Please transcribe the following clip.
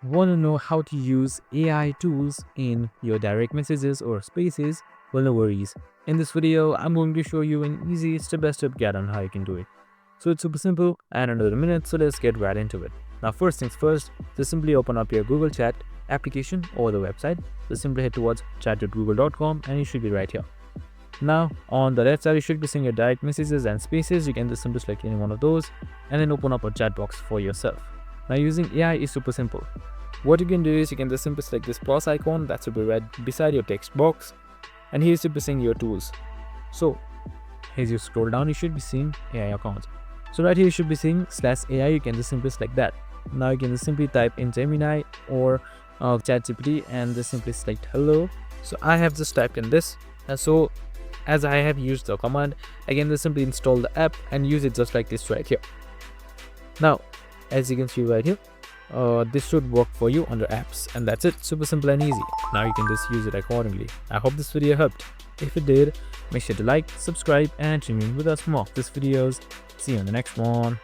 Want to know how to use AI tools in your direct messages or spaces? Well, no worries. In this video, I'm going to show you an easy step-by-step guide on how you can do it. So it's super simple and under a minute, so let's get right into it. Now, first things first, just simply open up your Google Chat application or the website. So simply head towards chat.google.com and you should be right here. Now, on the left side, you should be seeing your direct messages and spaces. You can just simply select any one of those and then open up a chat box for yourself. Now, using AI is super simple. What you can do is you can just simply select this plus icon that should be right beside your text box, and here you should be seeing your tools. So as you scroll down, you should be seeing AI accounts. So right here you should be seeing /AI. You can just simply select that. Now you can just simply type in Gemini or ChatGPT and just simply select hello. So I have just typed in this, and so as I have used the command, I can just simply install the app and use it just like this right here. Now as you can see right here, this should work for you under apps, and that's it. Super simple and easy. Now you can just use it accordingly. I hope this video helped. If it did, make sure to like, subscribe and tune in with us for more of these videos. See you in the next one.